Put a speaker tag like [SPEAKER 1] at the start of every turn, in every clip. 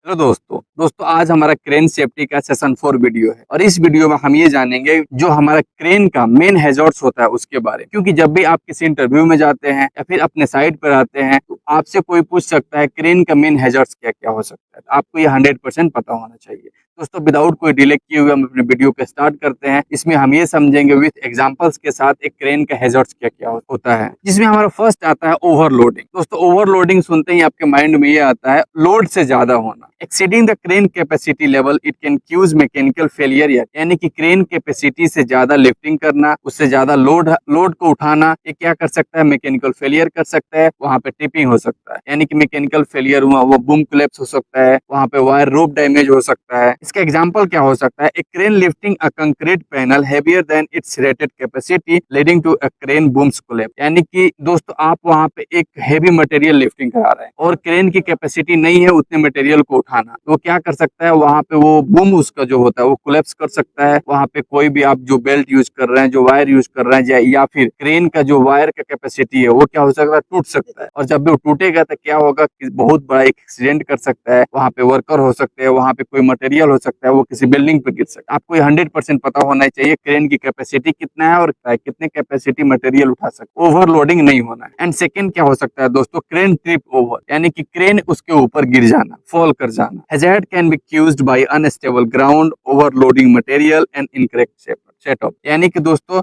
[SPEAKER 1] Hello दोस्तों आज हमारा क्रेन सेफ्टी का सेशन 4 वीडियो है और इस वीडियो में हम ये जानेंगे जो हमारा क्रेन का मेन हैजर्ड्स होता है उसके बारे में। क्योंकि जब भी आप किसी इंटरव्यू में जाते हैं या फिर अपने साइट पर आते हैं तो आपसे कोई पूछ सकता है क्रेन का मेन हैजर्ड्स क्या क्या हो सकता है, तो आपको ये 100% पता होना चाहिए। दोस्तों विदाउट कोई डिले किए हुए हम अपने वीडियो को स्टार्ट करते हैं। इसमें हम ये समझेंगे विथ एग्जांपल्स के साथ एक क्रेन का हैजर्ड्स क्या क्या होता है, जिसमें हमारा फर्स्ट आता है ओवरलोडिंग। दोस्तों ओवरलोडिंग सुनते ही आपके माइंड में ये आता है लोड से ज्यादा होना। Exceeding the crane capacity level it can cause mechanical failure, यानी कि क्रेन कैपेसिटी से ज्यादा लिफ्टिंग करना, उससे ज्यादा लोड को उठाना, ये क्या कर सकता है, मैकेनिकल फेलियर कर सकता है। वहां पे टिपिंग हो सकता है, यानी कि मैकेनिकल फेलियर हुआ, वो बूम कोलैप्स हो सकता है, वहां पे वायर रोप डैमेज हो सकता है। इसका एग्जांपल क्या हो सकता है, a crane lifting a concrete panel heavier than its rated capacity leading to a crane booms collapse. यानी कि दोस्तों आप वहां पे एक हेवी मटेरियल लिफ्टिंग करा रहे हैं और क्रेन की कैपेसिटी नहीं है उतने मटेरियल को उठाना, तो क्या कर सकता है, वहां पे वो बूम उसका जो होता है वो कोलैप्स कर सकता है। वहां पे कोई भी आप जो बेल्ट यूज कर रहे हैं, जो वायर यूज कर रहे हैं, या फिर क्रेन का जो वायर का कैपेसिटी है वो क्या हो सकता है, टूट सकता है। और जब भी वो टूटेगा तो क्या होगा कि बहुत बड़ा एक एक्सीडेंट कर सकता है। वहां पे वर्कर हो सकते हैं, वहां पे कोई मटेरियल हो सकता है, वो किसी बिल्डिंग पे गिर सकता है। आपको ये 100% पता होना चाहिए क्रेन की कैपेसिटी कितना है और कितने कैपेसिटी मटेरियल उठा सकते है। ओवरलोडिंग नहीं होना है। एंड सेकंड क्या हो सकता है दोस्तों, क्रेन ट्रिप ओवर, यानी कि क्रेन उसके ऊपर गिर जाना, फॉल कर जाना। Hazard can be caused by unstable ground, overloading material and incorrect setup. यानी कि दोस्तों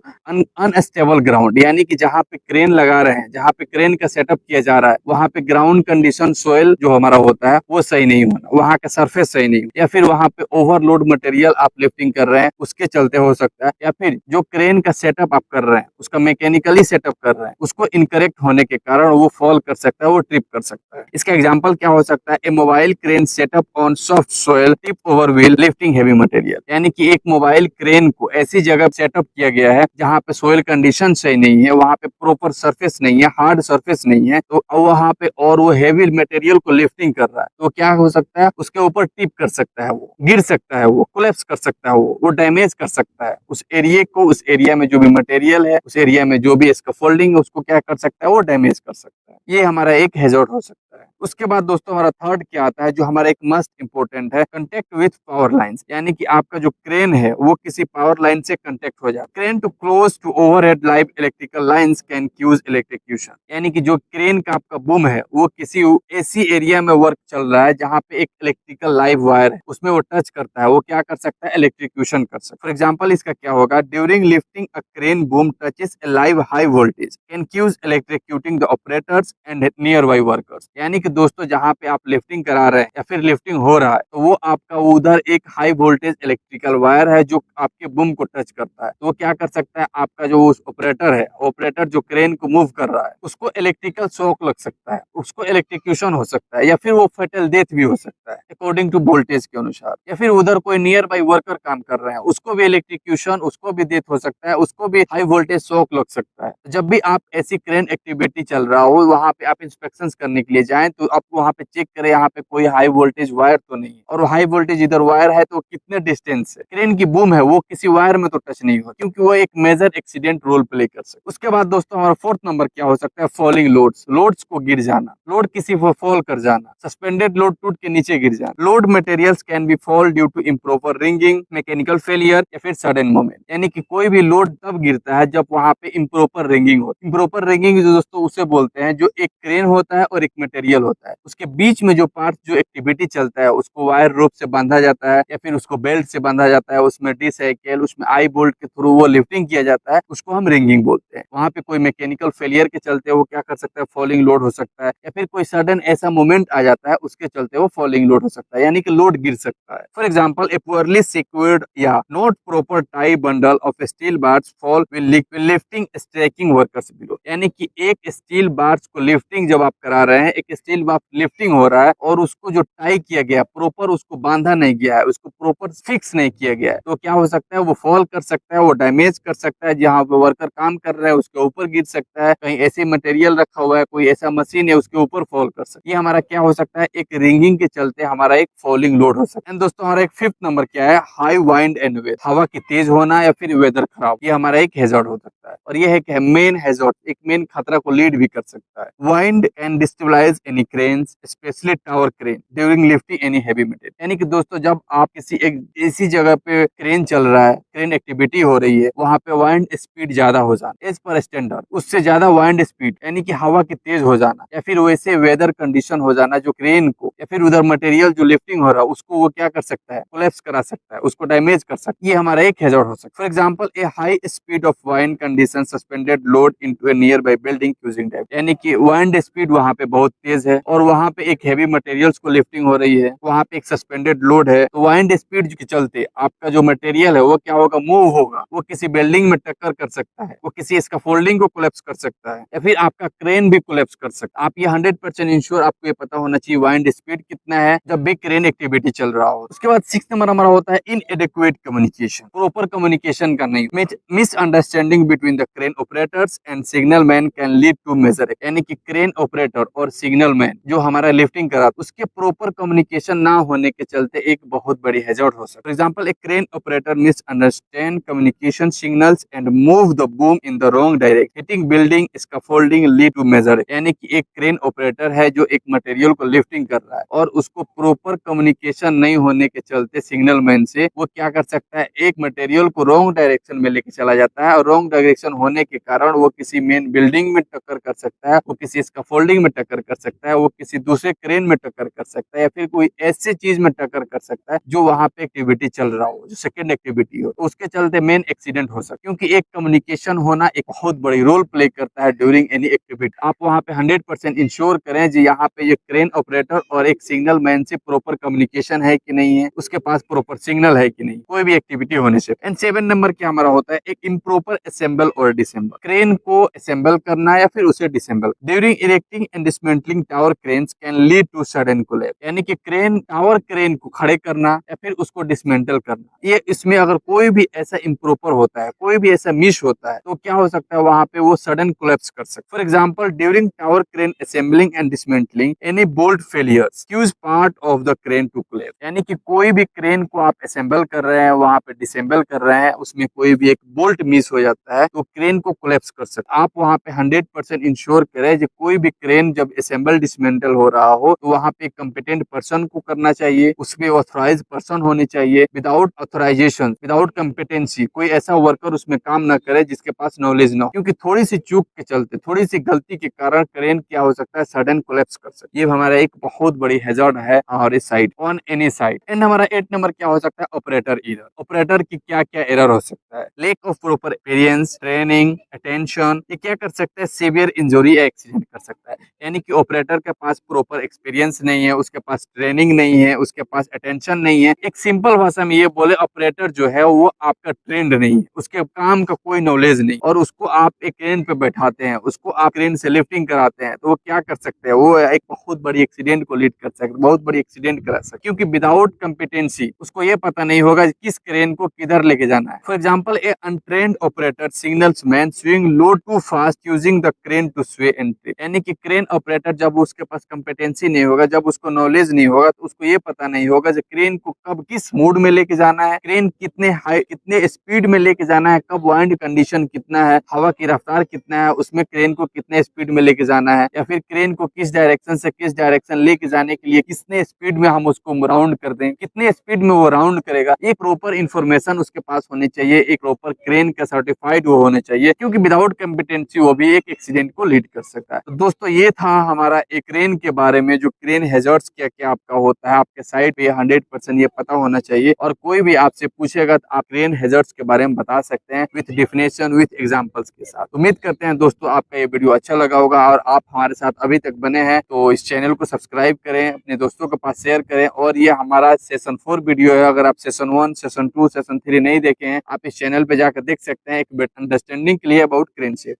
[SPEAKER 1] अनस्टेबल ग्राउंड, यानी कि जहाँ पे क्रेन लगा रहे हैं, जहाँ पे क्रेन का सेटअप किया जा रहा है, वहाँ पे ग्राउंड कंडीशन, सोयल जो हमारा होता है वो सही नहीं होना, वहाँ का सरफेस सही नहीं, या फिर वहाँ पे ओवरलोड मटेरियल आप लिफ्टिंग कर रहे हैं उसके चलते हो सकता है, या फिर जो क्रेन का सेटअप आप कर रहे हैं उसका मैकेनिकली सेटअप कर रहे हैं उसको इनकरेक्ट होने के कारण वो फॉल कर सकता है, वो ट्रिप कर सकता है। इसका एग्जाम्पल क्या हो सकता है, a mobile crane setup on soft soil tip over while lifting heavy material. यानी कि एक मोबाइल क्रेन को ऐसी जगह सेटअप किया गया है जहाँ पे सोयल कंडीशन सही नहीं है, वहाँ पे प्रॉपर सरफेस नहीं है, हार्ड सरफेस नहीं है, तो वहाँ पे और वो हेवी मटेरियल को लिफ्टिंग कर रहा है, तो क्या हो सकता है, उसके ऊपर टिप कर सकता है, वो गिर सकता है, वो कोलैप्स कर सकता है, वो डैमेज कर सकता है उस एरिया को। उस एरिया में जो भी मटेरियल है, उस एरिया में जो भी इसका फोल्डिंग है, उसको क्या कर सकता है, वो डैमेज कर सकता है। ये हमारा एक हैजर्ड हो सकता है। उसके बाद दोस्तों हमारा थर्ड क्या आता है, जो हमारा एक मस्ट इंपोर्टेंट है, कंटेक्ट विथ पावर लाइंस। यानी कि आपका जो क्रेन है वो किसी पावर लाइन से कंटेक्ट हो जाए। Crane too close to overhead live electrical lines can cause electrocution. यानी कि जो क्रेन का आपका बूम है वो किसी ऐसी एरिया में वर्क चल रहा है जहाँ पे एक इलेक्ट्रिकल लाइव वायर है, उसमें वो टच करता है, वो क्या कर सकता है, इलेक्ट्रिक्यूशन कर सकता है। फॉर एग्जाम्पल इसका क्या होगा, during lifting a crane boom touches a live high voltage can cause electrocuting the operators and nearby workers. यानी कि दोस्तों जहाँ पे आप लिफ्टिंग करा रहे हैं या फिर लिफ्टिंग हो रहा है, तो वो आपका उधर एक हाई वोल्टेज इलेक्ट्रिकल वायर है जो आपके बूम को टच करता है, तो वो क्या कर सकता है, आपका जो उस ऑपरेटर है, ऑपरेटर जो क्रेन को मूव कर रहा है, उसको इलेक्ट्रिकल शॉक लग सकता है, उसको इलेक्ट्रिक्यूशन हो सकता है, या फिर वो फेटल डेथ भी हो सकता है अकॉर्डिंग टू वोल्टेज के अनुसार। या फिर उधर कोई नियर बाई वर्कर काम कर रहे हैं, उसको भी इलेक्ट्रिक्यूशन, उसको भी डेथ हो सकता है, उसको भी हाई वोल्टेज शॉक लग सकता है। जब भी आप ऐसी क्रेन एक्टिविटी चल रहा हो, वहां पे आप इंस्पेक्शन करने के लिए जाएं तो आप वहां पे चेक करें यहाँ पे कोई हाई वोल्टेज वायर तो नहीं है, और हाई वोल्टेज इधर वायर है तो कितने डिस्टेंस से क्रेन की बूम है वो किसी वायर में तो टच नहीं हो, क्योंकि वो एक मेजर एक्सीडेंट रोल प्ले कर सकता है। उसके बाद दोस्तों हमारा फोर्थ नंबर क्या हो सकता है, फॉलिंग लोड्स, लोड्स को गिर जाना, लोड किसी को फॉल कर जाना, सस्पेंडेड लोड टूट के नीचे गिर जाना। Load materials can be fall due to improper rigging, mechanical failure, या फिर सडन मोमेंट। यानी कि कोई भी लोड तब गिरता है जब वहां पे इम्प्रॉपर रिंगिंग हो। इम्प्रॉपर रिंगिंग जो दोस्तों उसे बोलते हैं जो एक क्रेन होता है और एक मटेरियल होता है, उसके बीच में जो पार्ट जो एक्टिविटी चलता है उसको वायर रोप से बांधा जाता है, या फिर उसको बेल्ट से बांधा जाता है, उसमें डी साइकिल, उसमें आई बोल्ट के थ्रू वो लिफ्टिंग किया जाता है, उसको हम रिंगिंग बोलते हैं। वहां पे कोई मैकेनिकल फेलियर के चलते वो क्या कर सकता है, फॉलिंग लोड हो सकता है, या फिर कोई सडन ऐसा मोमेंट आ जाता है उसके चलते वो फॉलिंग लोड हो सकता है, यानी कि लोड गिर सकता है। For example a poorly secured या not proper tie bundle of steel bars fall while lifting striking workers below. यानी कि एक स्टील बार्स को लिफ्टिंग जब आप करा रहे हैं, एक स्टील बार लिफ्टिंग हो रहा है और उसको जो टाई किया गया प्रॉपर, उसको बांधा नहीं गया है, उसको प्रॉपर फिक्स नहीं किया गया है, तो क्या हो सकता है, वो फॉल कर सकता है, वो डैमेज कर सकता है, जहाँ पे वर्कर काम कर रहे हैं उसके ऊपर गिर सकता है, कहीं ऐसे मटेरियल रखा हुआ है, कोई ऐसा मशीन है उसके ऊपर फॉल कर सकता है। ये हमारा क्या हो सकता है, एक रिंगिंग के चलते हमारा एक फॉलिंग लोड हो सकता है। दोस्तों हमारा एक फिफ्थ नंबर क्या है, हाई वाइंड एंड वेव, हवा की तेज होना या फिर वेदर खराब, ये हमारा एक हैजर्ड हो सकता है। सकता है, और ये है कि मेन हैजर्ड, एक मेन खतरा को लीड भी कर सकता है। Wind can destabilise any cranes specially tower crane during lifting any heavy material. यानी कि दोस्तों जब आप किसी एक ऐसी जगह पे क्रेन चल रहा है, क्रेन एक्टिविटी हो रही है, वहाँ पे वाइंड स्पीड ज्यादा हो जाना एज पर स्टैंडर्ड, उससे ज्यादा वाइंड स्पीड यानी कि हवा की तेज हो जाना, या फिर वैसे वेदर कंडीशन हो जाना जो क्रेन को या फिर उधर मटेरियल जो लिफ्टिंग हो रहा है उसको वो क्या कर सकता है, कोलैप्स करा सकता है, उसको डैमेज कर सकता है। ये हमारा एक हैजर्ड हो सकता है। For example A high speed of wind condition suspended load into A near by building using dam. यानी कि वाइंड स्पीड वहाँ पे बहुत तेज है और वहाँ पे एक हैवी मटेरियल्स को लिफ्टिंग हो रही है, वहाँ पे एक सस्पेंडेड लोड है, तो वाइंड स्पीड के चलते आपका जो मटेरियल है वो क्या होगा, मूव होगा, वो किसी बिल्डिंग में टक्कर कर सकता है, वो किसी स्कैफोल्डिंग को कोलैप्स कर सकता है, या फिर आपका क्रेन भी कोलैप्स कर सकता है। आप ये 100% इंश्योर, आपको ये पता होना चाहिए वाइंड स्पीड कितना है जब भी क्रेन एक्टिविटी चल रहा हो। उसके बाद 6 नंबर हमारा होता है इनएडिक्वेट कम्युनिकेशन, प्रॉपर कम्युनिकेशन का नहीं, misunderstanding between the crane operators and signal man can lead to major, यानी कि क्रेन ऑपरेटर और सिग्नल मैन जो हमारा लिफ्टिंग करा उसके प्रॉपर कम्युनिकेशन ना होने के चलते एक बहुत बड़ी हैजर्ड हो सकती है। For example, a crane operator misunderstand communication signals and move the boom in the wrong direction, hitting building, scaffolding lead to major. यानी कि एक क्रेन ऑपरेटर है जो एक मटेरियल को लिफ्टिंग कर रहा है और उसको प्रॉपर कम्युनिकेशन नहीं होने के चलते सिग्नल मैन से वो क्या कर सकता है, एक मटेरियल को रॉन्ग डायरेक्शन में लेके चला जाता है, और रॉन्ग डायरेक्शन होने के कारण वो किसी मेन बिल्डिंग में टक्कर कर सकता है, वो किसी स्कैफोल्डिंग में टक्कर कर सकता है, वो किसी दूसरे क्रेन में टक्कर कर सकता है, या फिर कोई ऐसी चीज में टक्कर कर सकता है जो वहां पे एक्टिविटी चल रहा हो, जो सेकेंड एक्टिविटी हो, तो उसके चलते मेन एक्सीडेंट हो सकता है। क्योंकि एक कम्युनिकेशन होना एक बहुत बड़ी रोल प्ले करता है ड्यूरिंग एनी एक्टिविटी। आप वहां पे 100% इंश्योर करें जी यहाँ पे ये क्रेन ऑपरेटर और एक सिग्नल मैन से प्रॉपर कम्युनिकेशन है कि नहीं है, उसके पास प्रॉपर सिग्नल है कि नहीं, कोई भी एक्टिविटी होने से। एंड 7 नंबर क्या हमारा होता है, एक इम्प्रॉपर असेंबल और डिसेंबल, क्रेन को असेंबल करना या फिर उसे disassemble during erecting and dismantling tower cranes can lead to sudden collapse. यानी कि टावर क्रेन को खड़े करना या फिर उसको डिसमेंटल करना, ये इसमें अगर कोई भी ऐसा इम्प्रॉपर होता है, कोई भी ऐसा मिस होता है, तो क्या हो सकता है, वहां पे वो सडन कोलैप्स कर सकता है। For example, during tower crane assembling and dismantling any bolt failures cause part of the crane to collapse. यानी कि कोई भी क्रेन को आप असेंबल कर रहे हैं, वहां पे डिसेंबल कर रहे हैं, उसमें कोई भी एक बोल्ट मिस हो जाता है तो क्रेन को कोलैप्स कर सकता है। आप वहां पे 100% इंश्योर करें कि कोई भी क्रेन जब असेंबल डिसमेंटल हो रहा हो तो वहां पे कंपिटेंट पर्सन को करना चाहिए, उसमें ऑथराइज पर्सन होने चाहिए। विदाउट ऑथराइजेशन, विदाउट कंपिटेंसी कोई ऐसा वर्कर उसमें काम ना करे जिसके पास नॉलेज ना हो, क्योंकि थोड़ी सी चूक के चलते, थोड़ी सी गलती के कारण क्रेन क्या हो सकता है, सडन कोलैप्स कर सकता है। ये हमारा एक बहुत बड़ी हैजर्ड है हमारे side, on any side. And हमारा 8 नंबर क्या हो सकता है, ऑपरेटर एरर। ऑपरेटर की क्या क्या एरर हो सकता है, lack of proper experience, training, attention, ये क्या कर सकता है, सीवियर इंजरी या एक्सीडेंट कर सकता है। यानी कि ऑपरेटर के पास प्रॉपर एक्सपीरियंस नहीं है, उसके पास ट्रेनिंग नहीं है, उसके पास अटेंशन नहीं है। एक सिंपल भाषा में ये बोले, ऑपरेटर जो है वो आपका ट्रेंड नहीं है, उसके काम का कोई नॉलेज नहीं, और उसको आप एक क्रेन पे बैठाते हैं, उसको आप क्रेन से लिफ्टिंग कराते हैं, तो वो क्या कर सकते हैं, वो एक बहुत बड़ी एक्सीडेंट को लीड कर सकते हैं, बहुत बड़ी एक्सीडेंट करा सकते, क्योंकि विदाउट कंपिटेंसी उसको ये पता नहीं होगा किस क्रेन को किधर लेके जाना है। For example, a untrained operator signals man swing load too fast using the crane to sway and trip. यानी कि क्रेन ऑपरेटर जब उसके पास कंपिटेंसी नहीं होगा, जब उसको नॉलेज नहीं होगा, तो उसको ये पता नहीं होगा कि क्रेन को कब किस मूड में लेके जाना है, क्रेन कितने हाई, कितने स्पीड में लेके जाना है, कब वाइंड कंडीशन कितना है, हवा की रफ्तार कितना है, उसमें क्रेन को कितने स्पीड में लेके जाना है, या फिर क्रेन को किस डायरेक्शन से किस डायरेक्शन लेके जाने के लिए कितने स्पीड में हम उसको राउंड कर दें, कितने स्पीड में वो राउंड करेगा। ये प्रॉपर इन्फॉर्मेशन उसके पास होनी चाहिए, एक प्रॉपर क्रेन का सर्टिफाइड वो होने चाहिए, क्योंकि विदाउट कंपिटेंसी वो भी एक एक्सीडेंट को लीड कर सकता है। तो दोस्तों ये था हमारा एक क्रेन के बारे में, जो क्रेन हैजर्ड्स क्या क्या आपका होता है, आपके साइड पे 100% ये पता होना चाहिए, और कोई भी आपसे पूछेगा तो आप क्रेन हैजर्ड्स के बारे में बता सकते हैं विथ डिफिनेशन, विथ एग्जांपल्स के साथ। उम्मीद करते हैं दोस्तों आपका ये वीडियो अच्छा लगा होगा, और आप हमारे साथ अभी तक बने हैं तो इस चैनल को सब्सक्राइब करें, अपने दोस्तों के पास शेयर करें। और ये हमारा सेशन 4 वीडियो है, अगर आप सेशन 1, सेशन 2, सेशन 3 नहीं देखे हैं, आप इस चैनल पे जाकर देख सकते हैं, एक अंडरस्टैंडिंग के लिए अबाउट क्रेन शेप।